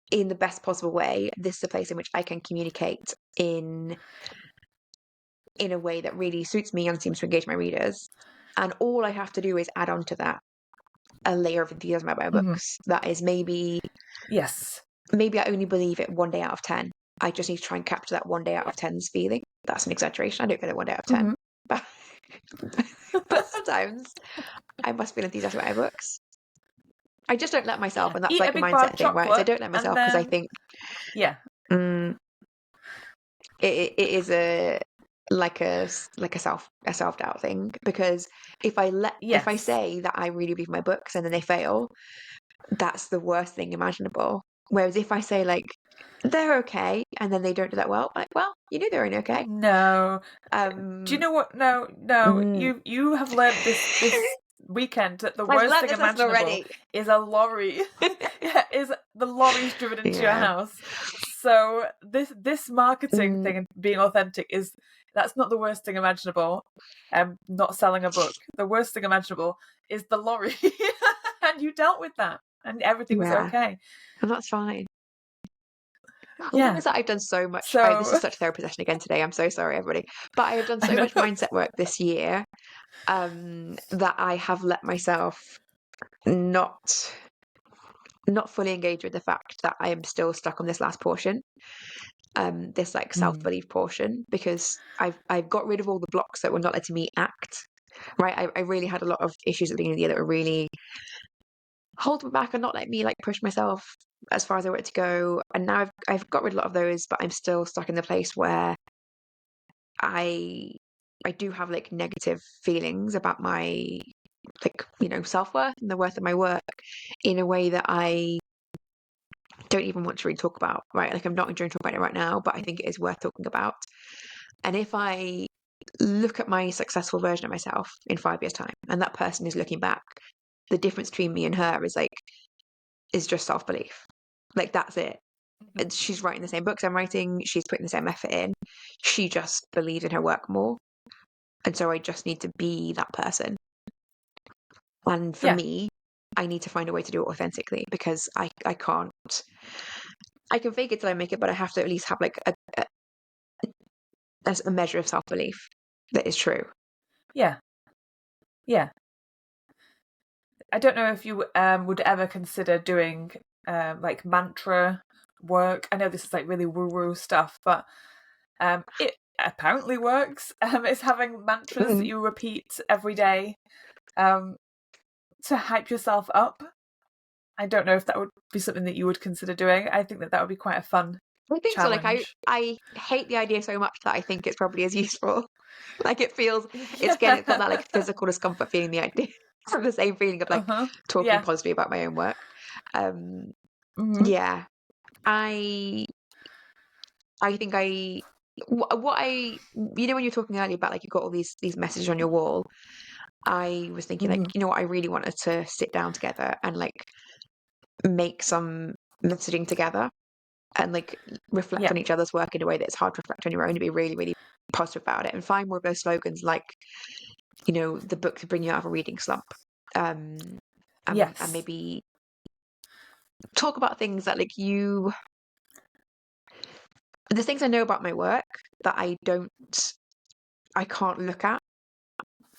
S2: in the best possible way, this is a place in which I can communicate in a way that really suits me and seems to engage my readers. And all I have to do is add on to that. a layer of enthusiasm about my books that is maybe
S1: Yes.
S2: I only believe it 1 day out of 10. I just need to try and capture that 1 day out of 10's feeling. That's an exaggeration. I don't get it 1 day out of 10. But, but sometimes I must feel enthusiastic about my books. I just don't let myself, and that's
S1: Eat a
S2: like a
S1: big bar of
S2: mindset thing, right? So I
S1: chocolate,
S2: don't let
S1: and
S2: myself because I
S1: then
S2: think
S1: yeah,
S2: it is a like a self doubt thing, because if I
S1: yes,
S2: say that I really believe my books and then they fail, that's the worst thing imaginable. Whereas if I say like they're okay and then they don't do that well, like, well, you knew they were okay.
S1: no. Do you
S2: Um,
S1: know what? No,
S2: mm,
S1: you have learned this weekend that the
S2: I've
S1: worst
S2: learned
S1: thing
S2: this lesson
S1: imaginable
S2: already.
S1: is a lorry. Yeah, is the lorry's driven into your
S2: Yeah.
S1: house. So this marketing thing and being authentic that's not the worst thing imaginable. Not selling a book. The worst thing imaginable is the lorry, and you dealt with that, and everything was
S2: Yeah.
S1: okay.
S2: And that's fine. The thing
S1: Yeah.
S2: is that I've done so much. This is
S1: So
S2: such a therapy session again today. I'm so sorry, everybody. But I have done
S1: I
S2: so
S1: know.
S2: much mindset work this year, that I have let myself not fully engage with the fact that I am still stuck on this last portion, this like self-belief portion, because I've got rid of all the blocks that were not letting me act. Right, I really had a lot of issues at the beginning of the year that were really holding me back and not letting me like push myself as far as I wanted to go. And now I've got rid of a lot of those, but I'm still stuck in the place where I I do have like negative feelings about my like, self-worth and the worth of my work in a way that I don't even want to really talk about, right? Like I'm not enjoying talking about it right now, but I think it is worth talking about. And if I look at my successful version of myself in 5 years' time, and that person is looking back, the difference between me and her is just self-belief. Like that's it. And she's writing the same books I'm writing, she's putting the same effort in. She just believes in her work more. And so I just need to be that person. And for
S1: Yeah.
S2: me, I need to find a way to do it authentically, because I can't. I can fake it till I make it, but I have to at least have like a measure of self belief that is true.
S1: Yeah. Yeah. I don't know if you would ever consider doing like mantra work. I know this is like really woo-woo stuff, but it apparently works. It's having mantras that you repeat every day um, to hype yourself up. I don't know if that would be something that you would consider doing. I think that would be quite a fun
S2: I think so. Like
S1: challenge.
S2: I hate the idea so much that I think it's probably as useful. Like it feels, it's
S1: Yeah.
S2: got that like physical discomfort feeling, the idea. It's the same feeling of like
S1: Uh-huh.
S2: talking
S1: Yeah.
S2: positively about my own work. Um,
S1: Mm-hmm.
S2: yeah, I think what I when you were talking earlier about like you've got all these messages on your wall, I was thinking like,
S1: Mm-hmm.
S2: what, I really wanted to sit down together and like make some messaging together and like reflect
S1: Yeah.
S2: on each other's work in a way that's hard to reflect on your own, to be really, really positive about it and find more of those slogans like, the book to bring you out of a reading slump. And
S1: Yes.
S2: maybe talk about things that like the things I know about my work that I can't look at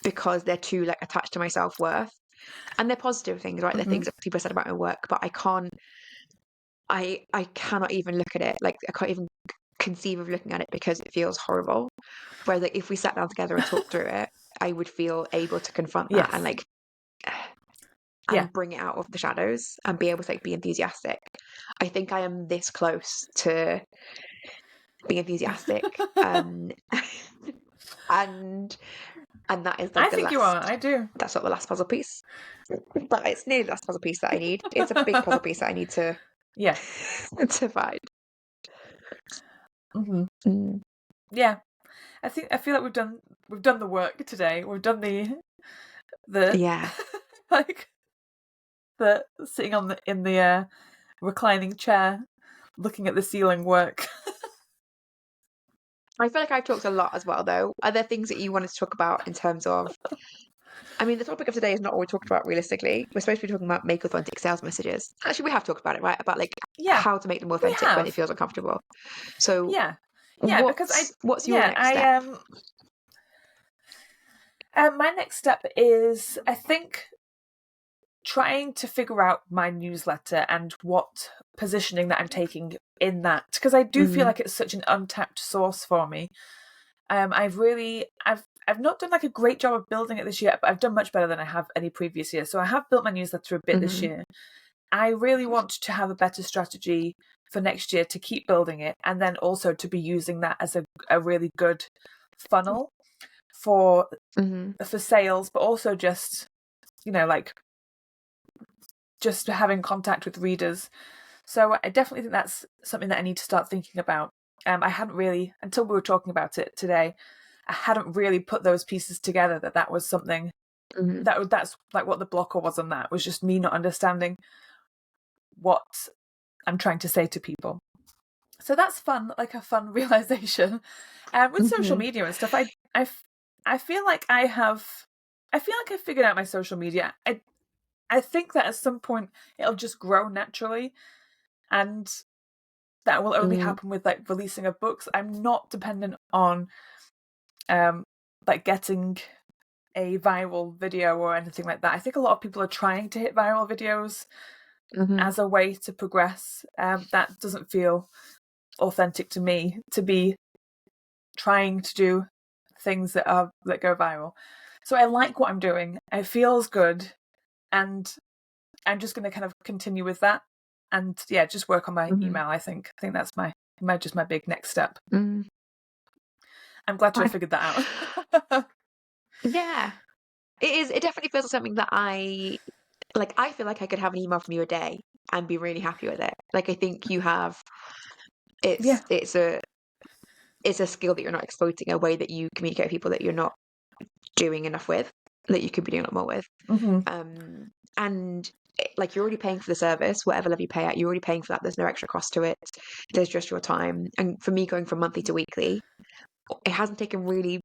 S2: because they're too like attached to my self-worth. And they're positive things, right? They're
S1: Mm-hmm.
S2: things that people said about my work, but I cannot even look at it. Like I can't even conceive of looking at it because it feels horrible. Whereas like if we sat down together and talked through it, I would feel able to confront that and
S1: Yes.
S2: like
S1: Yeah.
S2: and bring it out of the shadows and be able to like be enthusiastic. I think I am this close to being enthusiastic. And that is like
S1: I think you are. I do.
S2: that's not the last puzzle piece. But it's nearly the last puzzle piece that I need. It's a big puzzle piece that I need to
S1: Yeah.
S2: to find.
S1: Mm-hmm.
S2: Mm.
S1: Yeah. I feel like we've done the work today. We've done the
S2: Yeah.
S1: like the sitting in the reclining chair, looking at the ceiling work.
S2: I feel like I've talked a lot as well, though. Are there things that you wanted to talk about in terms of? I mean, the topic of today is not what we talked about realistically. We're supposed to be talking about make authentic sales messages. Actually, we have talked about it, right? About like
S1: Yeah,
S2: how to make them
S1: we
S2: authentic when it
S1: have.
S2: feels uncomfortable. So,
S1: Yeah, yeah, because
S2: what's your next step?
S1: my next step is I think trying to figure out my newsletter and what positioning that I'm taking in that, because I do feel like it's such an untapped source for me. I've not done like a great job of building it this year, but I've done much better than I have any previous year. So I have built my newsletter a bit this year. I really want to have a better strategy for next year to keep building it, and then also to be using that as a really good funnel for sales, but also just, like just having contact with readers. So I definitely think that's something that I need to start thinking about. I hadn't really, until we were talking about it today, I hadn't really put those pieces together, that was something that's like what the blocker was on that, was just me not understanding what I'm trying to say to people. So that's fun, like a fun realization. With social media and stuff, I feel like I figured out my social media. I think that at some point it'll just grow naturally, and that will only happen with like releasing of books. I'm not dependent on like getting a viral video or anything like that. I think a lot of people are trying to hit viral videos as a way to progress. That doesn't feel authentic to me, to be trying to do things that go viral. So I like what I'm doing. It feels good, and I'm just going to kind of continue with that, and just work on my email. I think that's my big next step. I'm glad to have figured that out.
S2: Yeah, it is. It definitely feels like something that I feel like I could have an email from you a day and be really happy with it. Like, I think you have. It's a skill that you're not exploiting, a way that you communicate with people that you're not doing enough with, that you could be doing a lot more with. And like, you're already paying for the service, whatever level you pay at, you're already paying for that. There's no extra cost to it. There's just your time. And for me, going from monthly to weekly, it hasn't taken really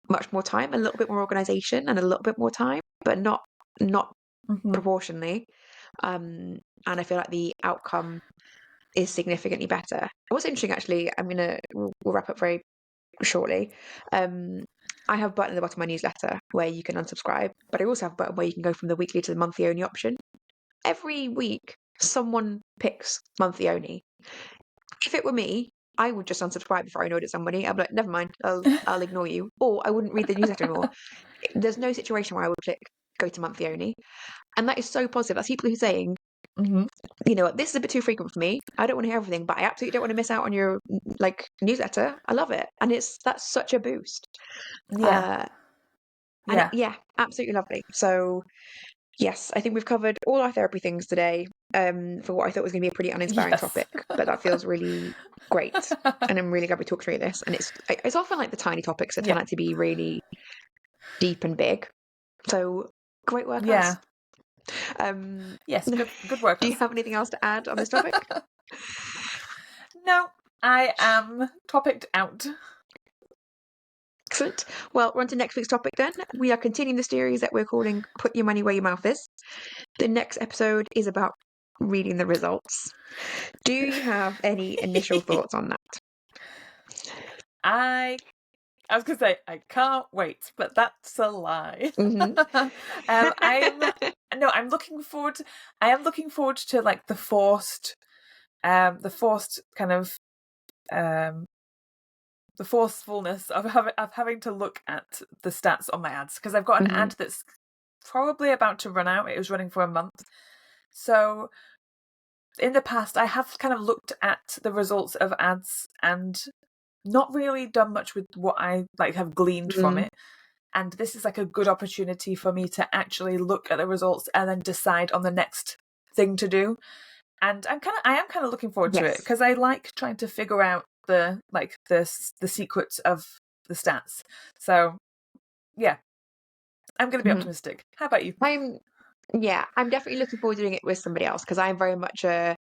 S2: much more time, a little bit more organization and a little bit more time, but not proportionally. And I feel like the outcome is significantly better. What's interesting, actually, we'll wrap up very shortly. I have a button at the bottom of my newsletter where you can unsubscribe, but I also have a button where you can go from the weekly to the monthly only option. Every week, someone picks monthly only. If it were me, I would just unsubscribe before I know it's somebody. I'd be like, never mind, I'll ignore you, or I wouldn't read the newsletter anymore. There's no situation where I would click go to monthly only, and that is so positive. That's people who are saying, you know what, this is a bit too frequent for me. I don't want to hear everything, but I absolutely don't want to miss out on your newsletter. I love it, and that's such a boost. Absolutely lovely. So yes, I think we've covered all our therapy things today, for what I thought was going to be a pretty uninspiring topic, but that feels really great, and I'm really glad we talked through this. And it's often like the tiny topics that turn out to be really deep and big. So great work, us.
S1: Yes, good work.
S2: Do you have anything else to add on this topic?
S1: No, I am topicked out.
S2: Excellent. Well, we're on to next week's topic then. We are continuing the series that we're calling Put Your Money Where Your Mouth Is. The next episode is about reading the results. Do you have any initial thoughts on that?
S1: I was going to say, I can't wait, but that's a lie. I'm looking forward. I am looking forward to like the forced kind of, the forcefulness of having to look at the stats on my ads, because I've got an ad that's probably about to run out. It was running for a month. So in the past, I have kind of looked at the results of ads and not really done much with what I have gleaned from it. And this is like a good opportunity for me to actually look at the results and then decide on the next thing to do. And I am kind of looking forward to it, because I like trying to figure out the secrets of the stats. So yeah, I'm going to be optimistic. How about you?
S2: I'm definitely looking forward to doing it with somebody else, because I'm very much a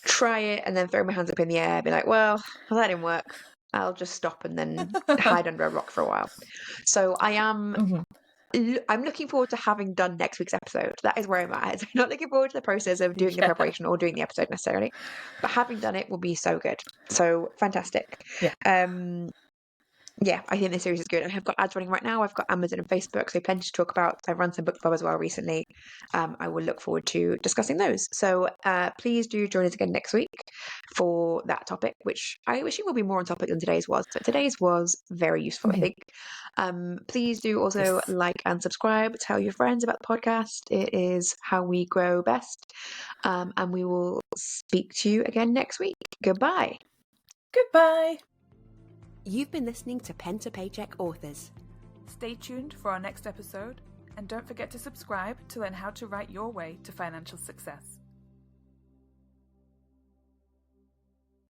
S2: try it and then throw my hands up in the air, be like, well, that didn't work. I'll just stop and then hide under a rock for a while. So I'm looking forward to having done next week's episode. That is where I'm at. I'm not looking forward to the process of doing the preparation or doing the episode necessarily, but having done it will be so good. So fantastic. Yeah, I think this series is good. And I've got ads running right now. I've got Amazon and Facebook, so plenty to talk about. I've run some book club as well recently. I will look forward to discussing those. So please do join us again next week for that topic, which I assume will be more on topic than today's was. But today's was very useful, I think. Please do also
S1: Yes.
S2: like and subscribe. Tell your friends about the podcast. It is how we grow best. And we will speak to you again next week. Goodbye.
S1: Goodbye.
S3: You've been listening to Pen to Paycheck Authors.
S1: Stay tuned for our next episode, and don't forget to subscribe to learn how to write your way to financial success.